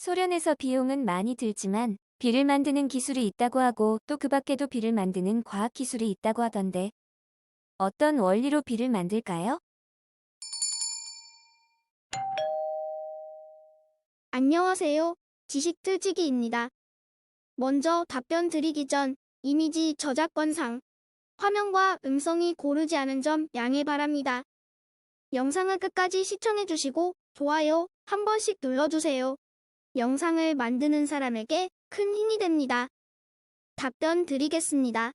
소련에서 비용은 많이 들지만 비를 만드는 기술이 있다고 하고 또 그 밖에도 비를 만드는 과학 기술이 있다고 하던데 어떤 원리로 비를 만들까요? 안녕하세요. 지식틀치기입니다. 먼저 답변 드리기 전 이미지 저작권상 화면과 음성이 고르지 않은 점 양해 바랍니다. 영상을 끝까지 시청해주시고 좋아요 한 번씩 눌러주세요. 영상을 만드는 사람에게 큰 힘이 됩니다. 답변 드리겠습니다.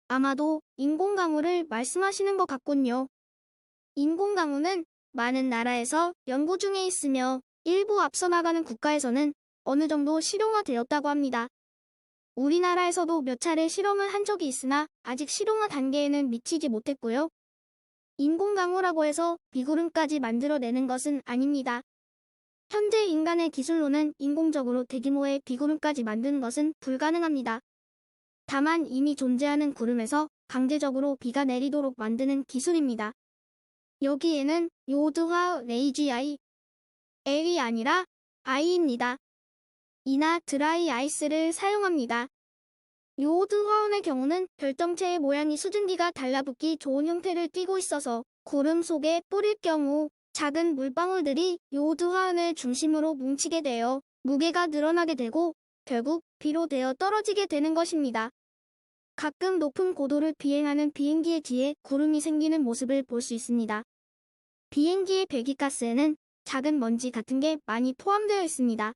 아마도 인공강우를 말씀하시는 것 같군요. 인공강우는 많은 나라에서 연구 중에 있으며 일부 앞서 나가는 국가에서는 어느 정도 실용화되었다고 합니다. 우리나라에서도 몇 차례 실험을 한 적이 있으나 아직 실용화 단계에는 미치지 못했고요. 인공강우라고 해서 비구름까지 만들어내는 것은 아닙니다. 현재 인간의 기술로는 인공적으로 대규모의 비구름까지 만드는 것은 불가능합니다. 다만 이미 존재하는 구름에서 강제적으로 비가 내리도록 만드는 기술입니다. 여기에는 요드화 레이GI, L이 아니라 I입니다. 이나 드라이 아이스를 사용합니다. 요오드 화원의 경우는 결정체의 모양이 수증기가 달라붙기 좋은 형태를 띠고 있어서 구름 속에 뿌릴 경우 작은 물방울들이 요오드 화원을 중심으로 뭉치게 되어 무게가 늘어나게 되고 결국 비로 되어 떨어지게 되는 것입니다. 가끔 높은 고도를 비행하는 비행기의 뒤에 구름이 생기는 모습을 볼 수 있습니다. 비행기의 배기가스에는 작은 먼지 같은 게 많이 포함되어 있습니다.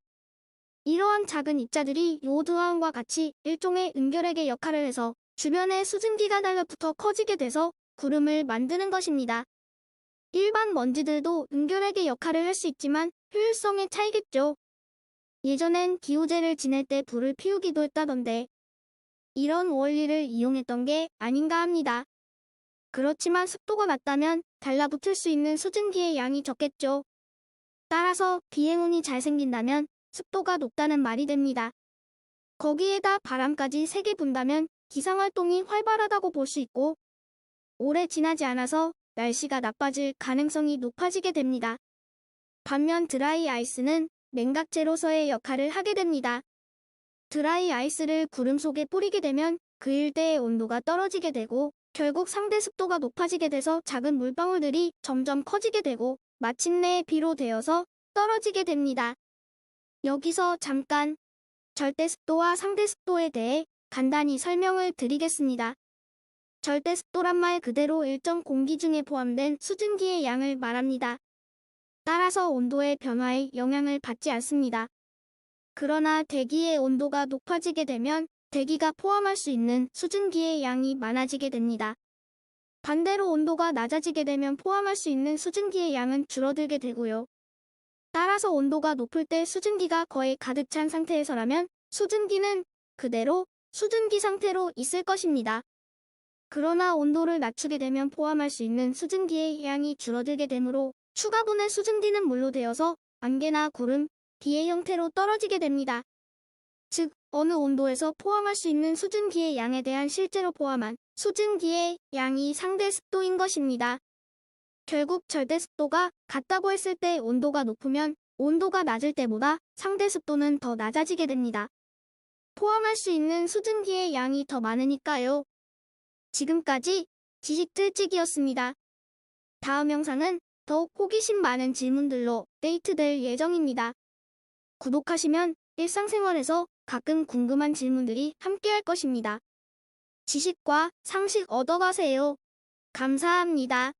이러한 작은 입자들이 요오드화원과 같이 일종의 은결핵의 역할을 해서 주변에 수증기가 달라붙어 커지게 돼서 구름을 만드는 것입니다. 일반 먼지들도 은결핵의 역할을 할 수 있지만 효율성의 차이겠죠. 예전엔 기우제를 지낼 때 불을 피우기도 했다던데 이런 원리를 이용했던 게 아닌가 합니다. 그렇지만 습도가 낮다면 달라붙을 수 있는 수증기의 양이 적겠죠. 따라서 비행운이 잘 생긴다면 습도가 높다는 말이 됩니다. 거기에다 바람까지 세게 분다면 기상활동이 활발하다고 볼 수 있고 오래 지나지 않아서 날씨가 나빠질 가능성이 높아지게 됩니다. 반면 드라이 아이스는 냉각제로서의 역할을 하게 됩니다. 드라이 아이스를 구름 속에 뿌리게 되면 그 일대의 온도가 떨어지게 되고 결국 상대 습도가 높아지게 돼서 작은 물방울들이 점점 커지게 되고 마침내 비로 되어서 떨어지게 됩니다. 여기서 잠깐 절대습도와 상대습도에 대해 간단히 설명을 드리겠습니다. 절대습도란 말 그대로 일정 공기 중에 포함된 수증기의 양을 말합니다. 따라서 온도의 변화에 영향을 받지 않습니다. 그러나 대기의 온도가 높아지게 되면 대기가 포함할 수 있는 수증기의 양이 많아지게 됩니다. 반대로 온도가 낮아지게 되면 포함할 수 있는 수증기의 양은 줄어들게 되고요. 따라서 온도가 높을 때 수증기가 거의 가득 찬 상태에서라면 수증기는 그대로 수증기 상태로 있을 것입니다. 그러나 온도를 낮추게 되면 포함할 수 있는 수증기의 양이 줄어들게 되므로 추가분의 수증기는 물로 되어서 안개나 구름, 비의 형태로 떨어지게 됩니다. 즉, 어느 온도에서 포함할 수 있는 수증기의 양에 대한 실제로 포함한 수증기의 양이 상대 습도인 것입니다. 결국 절대 습도가 같다고 했을 때 온도가 높으면 온도가 낮을 때보다 상대 습도는 더 낮아지게 됩니다. 포함할 수 있는 수증기의 양이 더 많으니까요. 지금까지 지식틀찌기였습니다. 다음 영상은 더욱 호기심 많은 질문들로 업데이트될 예정입니다. 구독하시면 일상생활에서 가끔 궁금한 질문들이 함께할 것입니다. 지식과 상식 얻어가세요. 감사합니다.